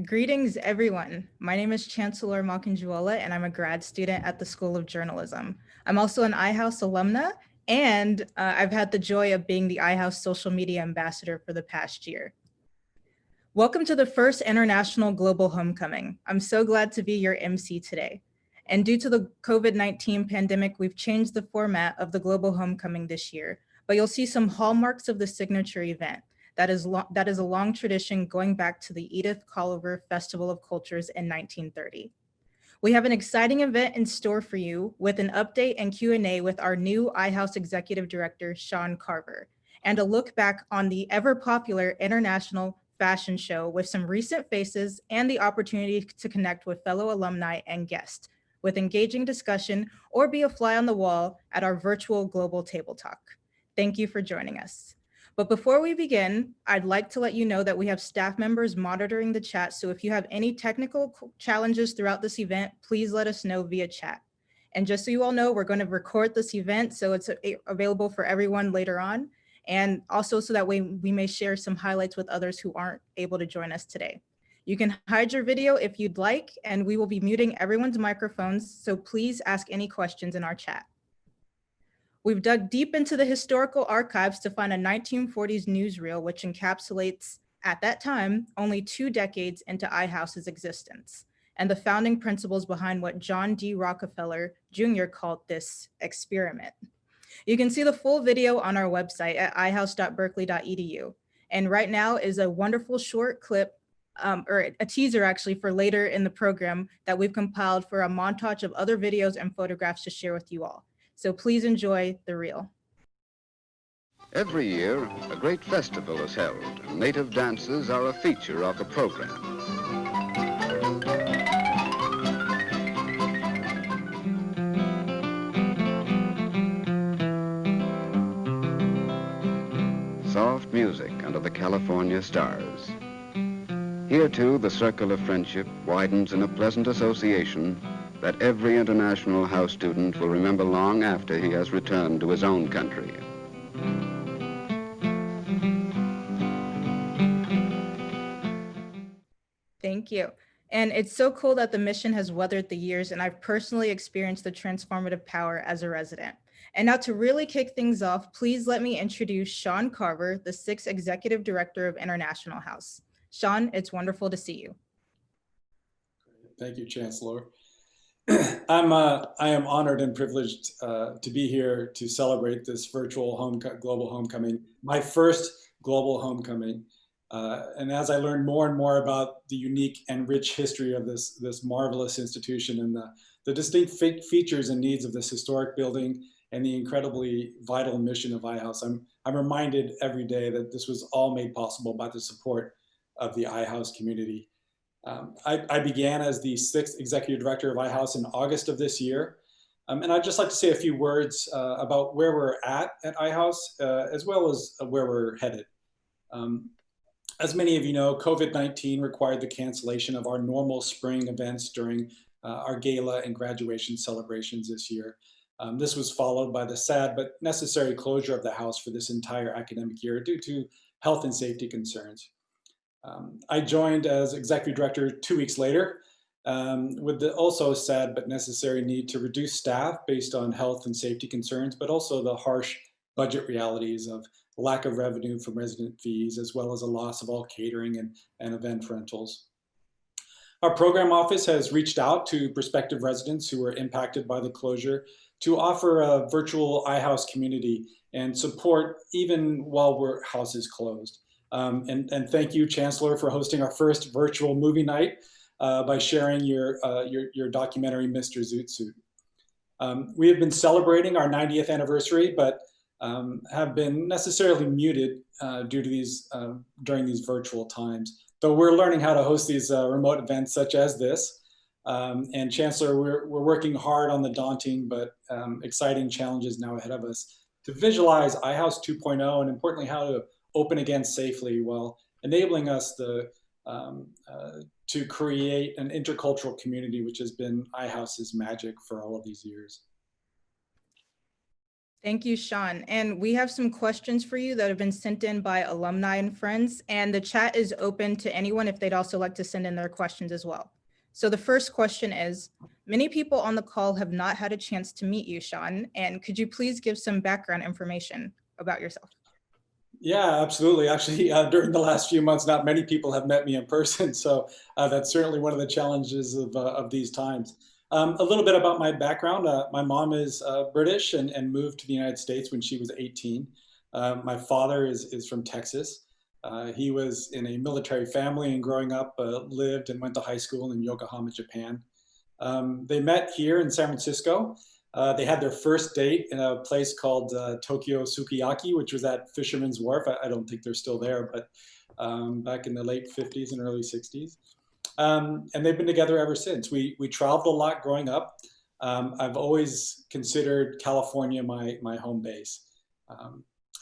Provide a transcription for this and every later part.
Greetings, everyone. My name is Chan'Cellore Makanjuola, and I'm a grad student at the School of Journalism. I'm also an iHouse alumna, and I've had the joy of being the iHouse social media ambassador for the past year. Welcome to the first International Global Homecoming. I'm so glad to be your MC today. And due to the COVID-19 pandemic, we've changed the format of the Global Homecoming this year, but you'll see some hallmarks of the signature event. That is a long tradition going back to the Edith Colliver Festival of Cultures in 1930. We have an exciting event in store for you with an update and Q&A with our new iHouse Executive Director, Shaun Carver, and a look back on the ever popular International Fashion Show with some recent faces and the opportunity to connect with fellow alumni and guests with engaging discussion or be a fly on the wall at our virtual global table talk. Thank you for joining us. But before we begin, I'd like to let you know that we have staff members monitoring the chat. So if you have any technical challenges throughout this event, please let us know via chat. And just so you all know, we're going to record this event so it's available for everyone later on. And also so that way we may share some highlights with others who aren't able to join us today. You can hide your video if you'd like, and we will be muting everyone's microphones. So please ask any questions in our chat. We've dug deep into the historical archives to find a 1940s newsreel, which encapsulates, at that time, only 2 decades into iHouse's existence, and the founding principles behind what John D. Rockefeller Jr. called this experiment. You can see the full video on our website at ihouse.berkeley.edu. And right now is a wonderful short clip, or a teaser actually, for later in the program that we've compiled for a montage of other videos and photographs to share with you all. So please enjoy the reel. Every year, a great festival is held, and native dances are a feature of the program. Soft music under the California stars. Here, too, the circle of friendship widens in a pleasant association that every international house student will remember long after he has returned to his own country. Thank you. And it's so cool that the mission has weathered the years, and I've personally experienced the transformative power as a resident. And now to really kick things off, please let me introduce Shaun Carver, the 6th Executive Director of International House. Shaun, it's wonderful to see you. Thank you, Chancellor. I am honored and privileged to be here to celebrate this virtual global homecoming, my first global homecoming. And as I learned more and more about the unique and rich history of this marvelous institution and the distinct features and needs of this historic building and the incredibly vital mission of iHouse, I'm reminded every day that this was all made possible by the support of the iHouse community. I began as the 6th Executive Director of iHouse in August of this year. And I'd just like to say a few words about where we're at iHouse, as well as where we're headed. As many of you know, COVID-19 required the cancellation of our normal spring events during our gala and graduation celebrations this year. This was followed by the sad but necessary closure of the house for this entire academic year due to health and safety concerns. I joined as Executive Director 2 weeks later with the also sad but necessary need to reduce staff based on health and safety concerns, but also the harsh budget realities of lack of revenue from resident fees, as well as a loss of all catering and event rentals. Our program office has reached out to prospective residents who were impacted by the closure to offer a virtual iHouse community and support even while our house is closed. And thank you, Chancellor, for hosting our first virtual movie night by sharing your documentary, Mr. Zoot Suit. We have been celebrating our 90th anniversary, but have been necessarily muted due to during these virtual times. Though we're learning how to host these remote events such as this. And Chancellor, we're working hard on the daunting but exciting challenges now ahead of us to visualize iHouse 2.0 and importantly, how to open again safely while enabling us to create an intercultural community, which has been iHouse's magic for all of these years. Thank you, Shaun. And we have some questions for you that have been sent in by alumni and friends, and the chat is open to anyone if they'd also like to send in their questions as well. So the first question is, many people on the call have not had a chance to meet you, Shaun, and could you please give some background information about yourself? Yeah, absolutely. Actually, during the last few months, not many people have met me in person, so that's certainly one of the challenges of these times. A little bit about my background. My mom is British and moved to the United States when she was 18. My father is from Texas. He was in a military family and growing up lived and went to high school in Yokohama, Japan. They met here in San Francisco. They had their first date in a place called Tokyo Sukiyaki, which was at Fisherman's Wharf. I don't think they're still there, but back in the late 50s and early 60s. And they've been together ever since. We traveled a lot growing up. I've always considered California my home base.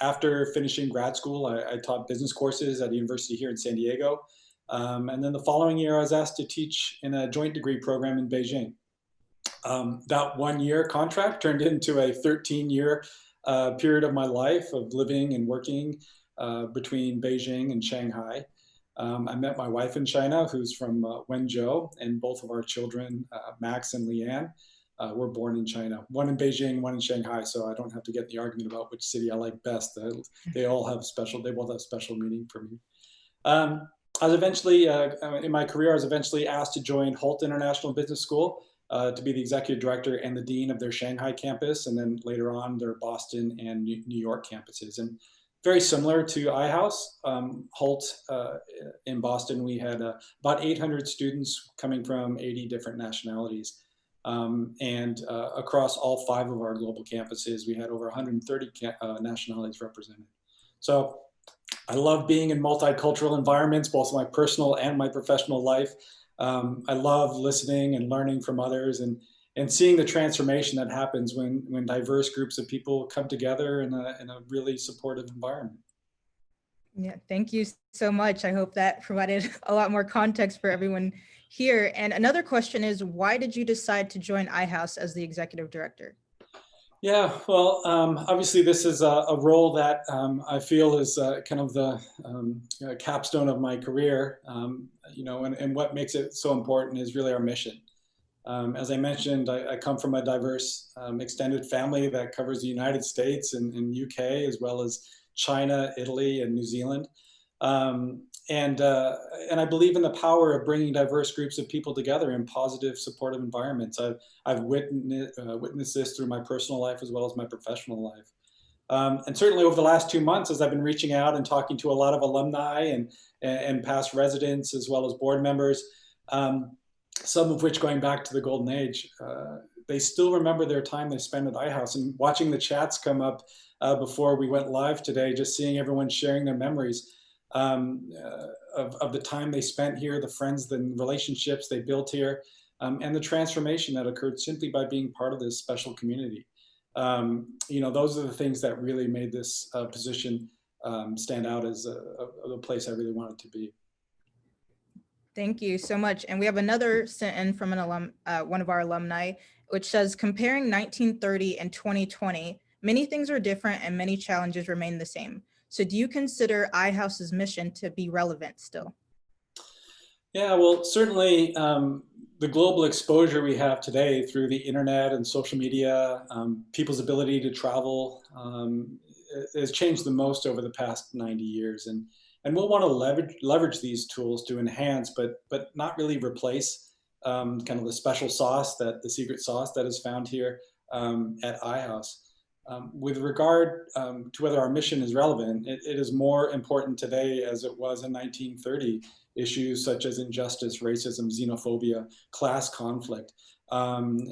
After finishing grad school, I taught business courses at a university here in San Diego. And then the following year, I was asked to teach in a joint degree program in Beijing. That 1 year contract turned into a 13-year period of my life of living and working between Beijing and Shanghai. I met my wife in China, who's from Wenzhou, and both of our children, Max and Leanne, were born in China. One in Beijing, one in Shanghai, so I don't have to get in the argument about which city I like best. They both have special meaning for me. I was eventually, in my career, I was eventually asked to join Holt International Business School to be the executive director and the dean of their Shanghai campus, and then later on their Boston and New York campuses. And very similar to iHouse, Holt in Boston, we had about 800 students coming from 80 different nationalities. And across all 5 of our global campuses, we had over 130 nationalities represented. So I love being in multicultural environments, both my personal and my professional life. I love listening and learning from others and seeing the transformation that happens when diverse groups of people come together in a really supportive environment. Yeah, thank you so much. I hope that provided a lot more context for everyone here. And another question is, why did you decide to join iHouse as the executive director? Yeah, well, obviously this is a role that I feel is kind of the capstone of my career, and what makes it so important is really our mission. As I mentioned, I come from a diverse extended family that covers the United States and UK, as well as China, Italy, and New Zealand. And I believe in the power of bringing diverse groups of people together in positive, supportive environments. I've witnessed this through my personal life as well as my professional life. And certainly over the last 2 months, as I've been reaching out and talking to a lot of alumni and past residents, as well as board members, some of which going back to the golden age, they still remember their time they spent at iHouse. And watching the chats come up before we went live today, just seeing everyone sharing their memories of the time they spent here, the friends, the relationships they built here, and the transformation that occurred simply by being part of this special community. Those are the things that really made this position stand out as a place I really wanted to be. Thank you so much. And we have another sent in from one of our alumni, which says, comparing 1930 and 2020, many things are different and many challenges remain the same. So do you consider iHouse's mission to be relevant still? Yeah, well, certainly the global exposure we have today through the internet and social media, people's ability to travel has changed the most over the past 90 years. And we'll want to leverage these tools to enhance, but not really replace kind of the special sauce, the secret sauce that is found here at iHouse. With regard to whether our mission is relevant, it is more important today as it was in 1930. Issues such as injustice, racism, xenophobia, class conflict.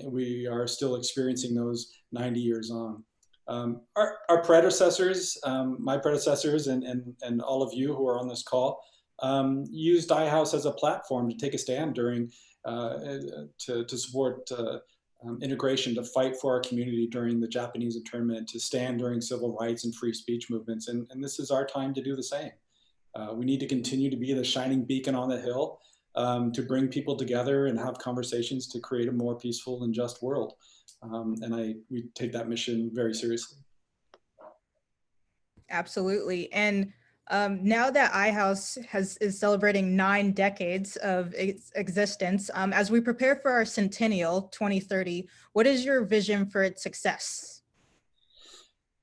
We are still experiencing those 90 years on. Our predecessors, my predecessors and all of you who are on this call, used iHouse as a platform to take a stand during, to support integration, to fight for our community during the Japanese internment, to stand during civil rights and free speech movements. And this is our time to do the same. We need to continue to be the shining beacon on the hill, to bring people together and have conversations to create a more peaceful and just world. And we take that mission very seriously. Absolutely. And now that iHouse is celebrating 9 decades of its existence, as we prepare for our Centennial 2030, what is your vision for its success?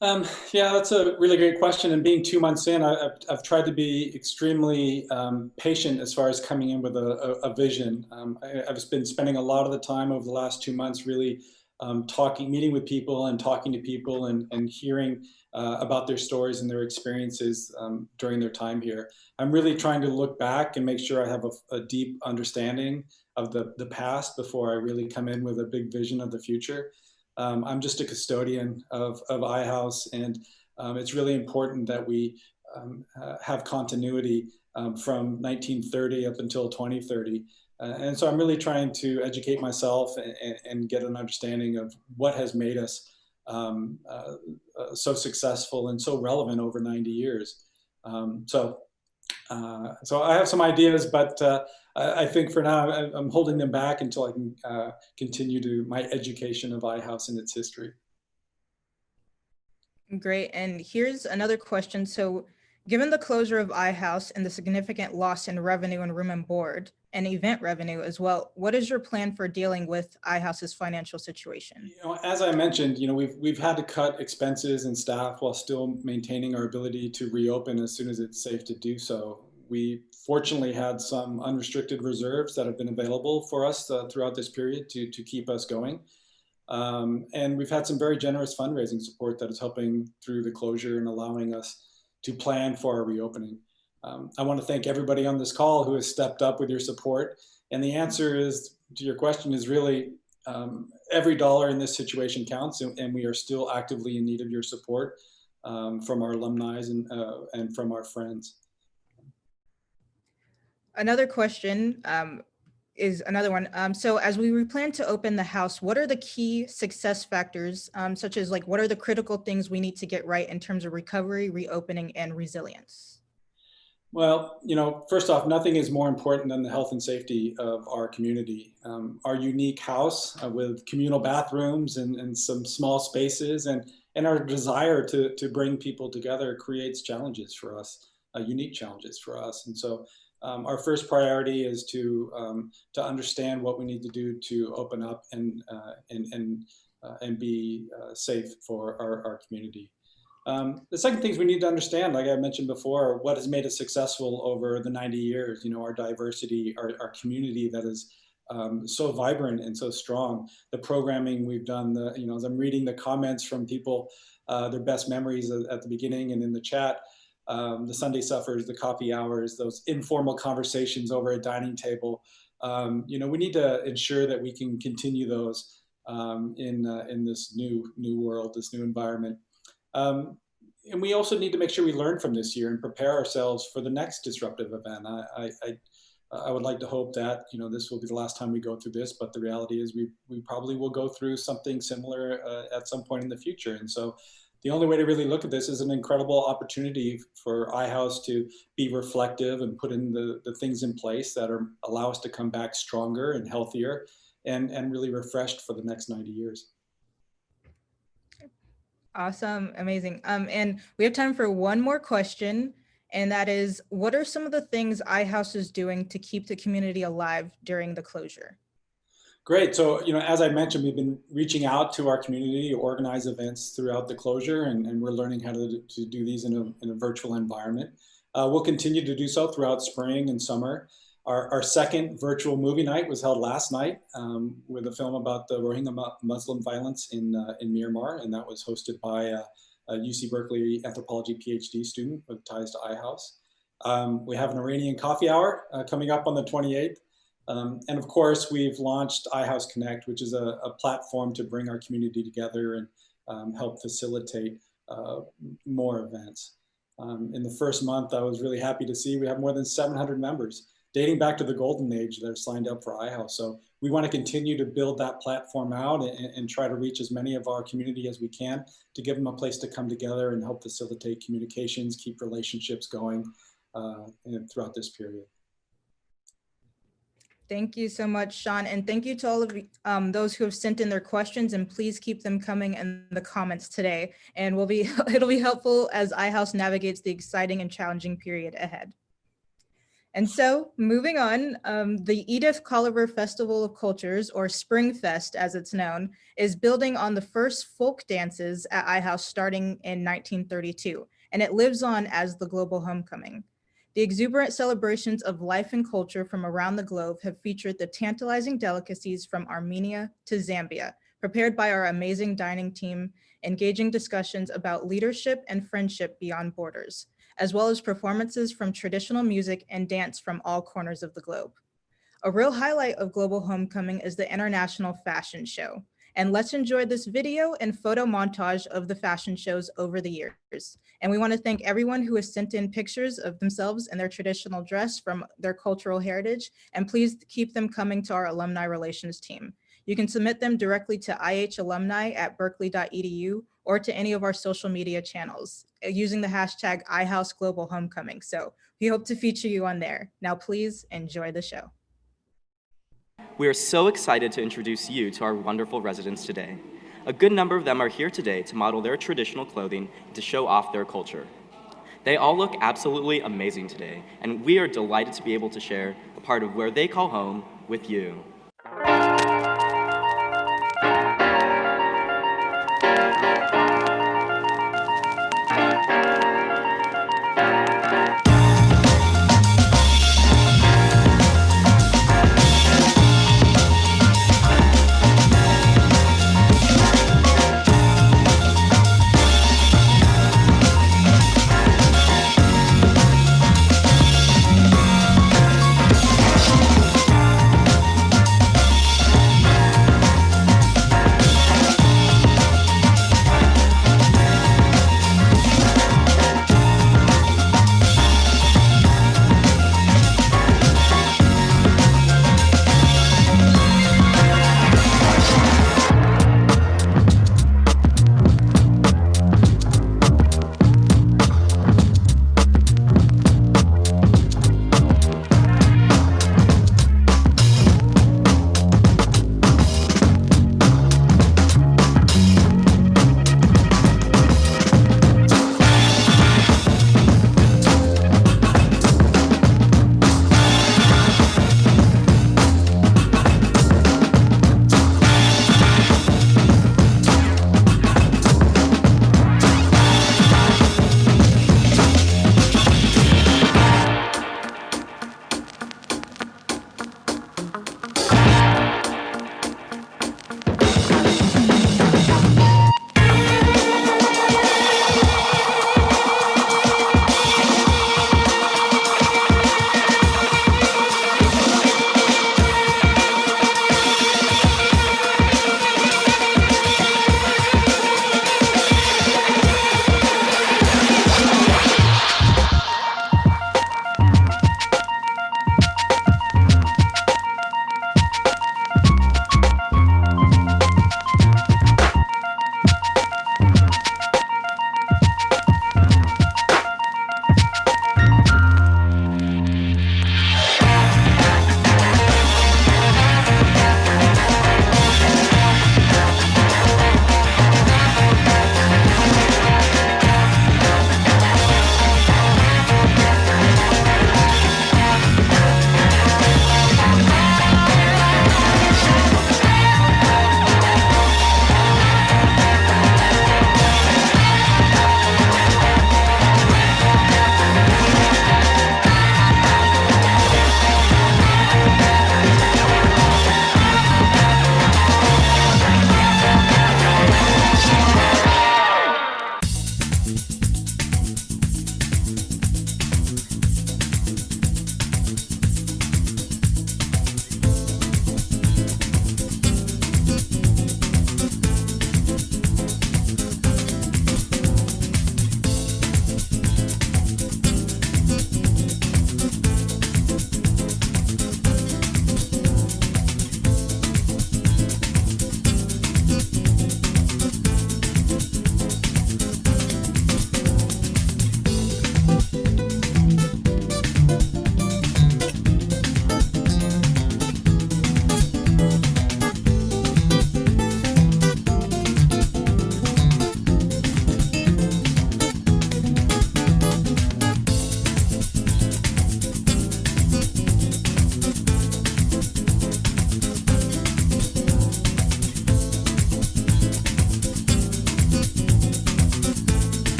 Yeah, that's a really great question. And being 2 months in, I've tried to be extremely patient as far as coming in with a vision. I've been spending a lot of the time over the last 2 months really meeting with people and talking to people and hearing about their stories and their experiences during their time here. I'm really trying to look back and make sure I have a deep understanding of the past before I really come in with a big vision of the future. I'm just a custodian of iHouse, and it's really important that we have continuity from 1930 up until 2030. And so I'm really trying to educate myself and get an understanding of what has made us so successful and so relevant over 90 years. So I have some ideas, but I think for now I'm holding them back until I can continue to my education of iHouse and its history. Great. And here's another question. So, given the closure of iHouse and the significant loss in revenue and room and board and event revenue as well, what is your plan for dealing with iHouse's financial situation? As I mentioned, we've had to cut expenses and staff while still maintaining our ability to reopen as soon as it's safe to do so. We fortunately had some unrestricted reserves that have been available for us throughout this period to keep us going. And we've had some very generous fundraising support that is helping through the closure and allowing us to plan for our reopening. I want to thank everybody on this call who has stepped up with your support. And the answer is to your question is really every dollar in this situation counts, and we are still actively in need of your support from our alumni and from our friends. Another question is another one. So as we plan to open the house, what are the key success factors, such as like what are the critical things we need to get right in terms of recovery, reopening, and resilience? Well, first off, nothing is more important than the health and safety of our community. Our unique house with communal bathrooms and some small spaces and our desire to bring people together creates challenges for us, unique challenges for us. And so our first priority is to understand what we need to do to open up and be safe for our community. The second thing is we need to understand, like I mentioned before, what has made us successful over the 90 years, our diversity, our community that is so vibrant and so strong. The programming we've done, as I'm reading the comments from people, their best memories at the beginning and in the chat, the Sunday suppers, the coffee hours, those informal conversations over a dining table. We need to ensure that we can continue those in this new world, this new environment. And we also need to make sure we learn from this year and prepare ourselves for the next disruptive event. I would like to hope that this will be the last time we go through this, but the reality is we probably will go through something similar at some point in the future. And so the only way to really look at this is an incredible opportunity for iHouse to be reflective and put in the things in place that allow us to come back stronger and healthier and really refreshed for the next 90 years. Awesome. Amazing. And we have time for one more question. And that is, what are some of the things iHouse is doing to keep the community alive during the closure? Great. So, as I mentioned, we've been reaching out to our community to organize events throughout the closure, and we're learning how to do these in a virtual environment. We'll continue to do so throughout spring and summer. Our second virtual movie night was held last night with a film about the Rohingya Muslim violence in Myanmar, and that was hosted by a UC Berkeley anthropology PhD student with ties to iHouse. We have an Iranian coffee hour coming up on the 28th. And of course, we've launched iHouse Connect, which is a platform to bring our community together and help facilitate more events. In the first month, I was really happy to see we have more than 700 members dating back to the golden age that are signed up for iHouse. So we want to continue to build that platform out and try to reach as many of our community as we can to give them a place to come together and help facilitate communications, keep relationships going throughout this period. Thank you so much, Sean. And thank you to all of those who have sent in their questions, and please keep them coming in the comments today. And it'll be helpful as iHouse navigates the exciting and challenging period ahead. And so moving on, the Edith Colliver Festival of Cultures, or Springfest as it's known, is building on the first folk dances at iHouse starting in 1932, and it lives on as the global homecoming. The exuberant celebrations of life and culture from around the globe have featured the tantalizing delicacies from Armenia to Zambia, prepared by our amazing dining team, engaging discussions about leadership and friendship beyond borders, as well as performances from traditional music and dance from all corners of the globe. A real highlight of Global Homecoming is the International Fashion Show. And let's enjoy this video and photo montage of the fashion shows over the years. And we want to thank everyone who has sent in pictures of themselves in their traditional dress from their cultural heritage, and please keep them coming to our alumni relations team. You can submit them directly to ihalumni@berkeley.edu or to any of our social media channels using the hashtag #IHouseGlobalHomecoming. So we hope to feature you on there. Now, please enjoy the show. We are so excited to introduce you to our wonderful residents today. A good number of them are here today to model their traditional clothing and to show off their culture. They all look absolutely amazing today, and we are delighted to be able to share a part of where they call home with you.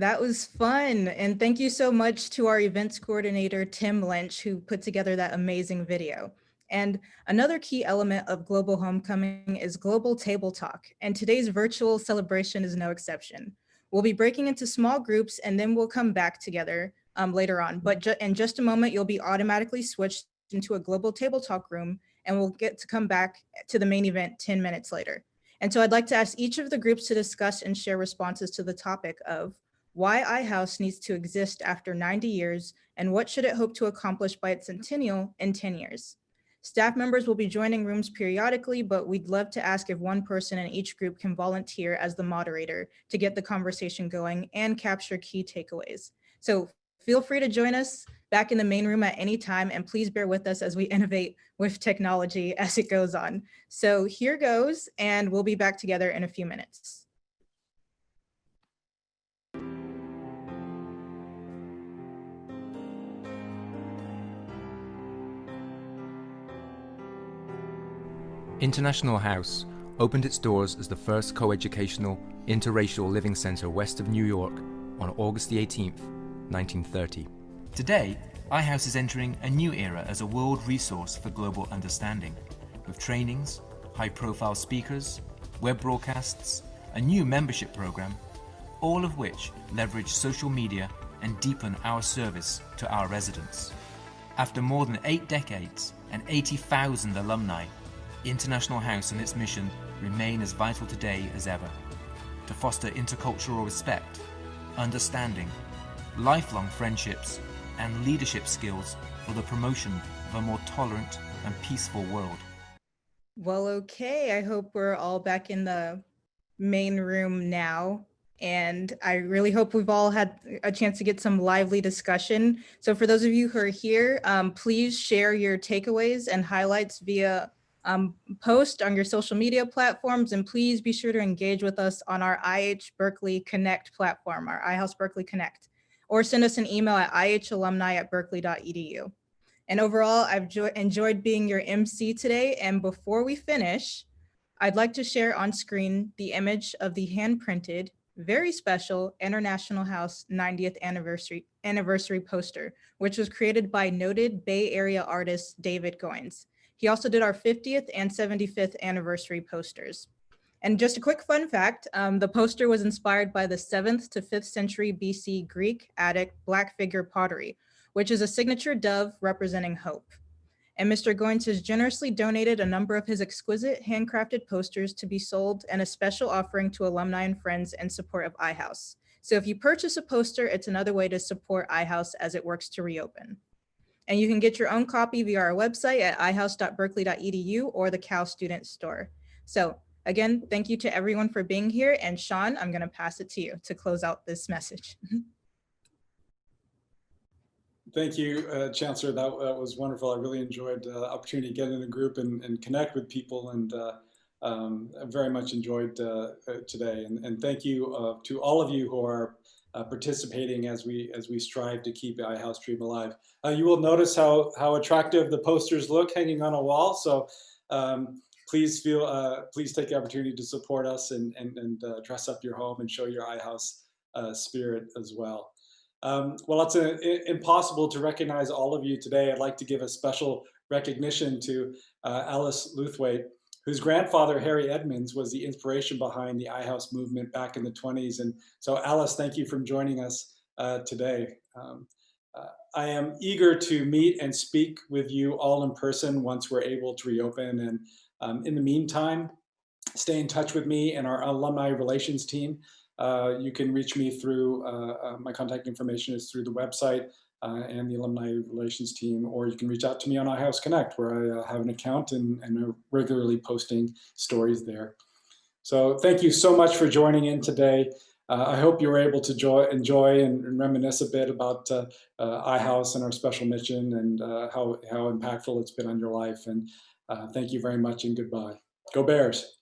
That was fun. And thank you so much to our events coordinator, Tim Lynch, who put together that amazing video. And another key element of Global Homecoming is global table talk. And today's virtual celebration is no exception. We'll be breaking into small groups and then we'll come back together later on. But in just a moment, you'll be automatically switched into a global table talk room and we'll get to come back to the main event 10 minutes later. And so I'd like to ask each of the groups to discuss and share responses to the topic of why iHouse needs to exist after 90 years, and what should it hope to accomplish by its centennial in 10 years. Staff members will be joining rooms periodically, but we'd love to ask if one person in each group can volunteer as the moderator to get the conversation going and capture key takeaways. So feel free to join us back in the main room at any time, and please bear with us as we innovate with technology as it goes on. So here goes, and we'll be back together in a few minutes. International House opened its doors as the first coeducational, interracial living center west of New York on August the 18th, 1930. Today, iHouse is entering a new era as a world resource for global understanding, with trainings, high-profile speakers, web broadcasts, a new membership program, all of which leverage social media and deepen our service to our residents. After more than 8 decades and 80,000 alumni, International House and its mission remain as vital today as ever, to foster intercultural respect, understanding, lifelong friendships, and leadership skills for the promotion of a more tolerant and peaceful world. Well, okay, I hope we're all back in the main room now. And I really hope we've all had a chance to get some lively discussion. So for those of you who are here, please share your takeaways and highlights via post on your social media platforms, and please be sure to engage with us on our IH Berkeley Connect platform, our iHouse Berkeley Connect, or send us an email at ihalumni@berkeley.edu. And overall, I've enjoyed being your MC today. And before we finish, I'd like to share on screen the image of the hand-printed, very special International House 90th anniversary poster, which was created by noted Bay Area artist David Goins. He also did our 50th and 75th anniversary posters. And just a quick fun fact, the poster was inspired by the 7th to 5th century BC Greek Attic black figure pottery, which is a signature dove representing hope. And Mr. Goins has generously donated a number of his exquisite handcrafted posters to be sold and a special offering to alumni and friends in support of iHouse. So if you purchase a poster, it's another way to support iHouse as it works to reopen. And you can get your own copy via our website at ihouse.berkeley.edu or the Cal Student Store. So again, thank you to everyone for being here. And Shaun, I'm gonna pass it to you to close out this message. Thank you, Chancellor. That was wonderful. I really enjoyed the opportunity to get in a group and connect with people, and I very much enjoyed today. And thank you to all of you who are participating as we strive to keep the iHouse dream alive. You will notice how attractive the posters look hanging on a wall. So please take the opportunity to support us and dress up your home and show your iHouse spirit as well. Well, it's impossible to recognize all of you today. I'd like to give a special recognition to Alice Luthwaite, whose grandfather, Harry Edmonds, was the inspiration behind the iHouse movement back in the 20s. And so Alice, thank you for joining us today. I am eager to meet and speak with you all in person once we're able to reopen. And in the meantime, stay in touch with me and our alumni relations team. You can reach me through, my contact information is through the website and the alumni relations team, or you can reach out to me on iHouse Connect, where I have an account and are regularly posting stories there. So thank you so much for joining in today. I hope you were able to enjoy and reminisce a bit about iHouse and our special mission and how impactful it's been on your life. And thank you very much and goodbye. Go Bears.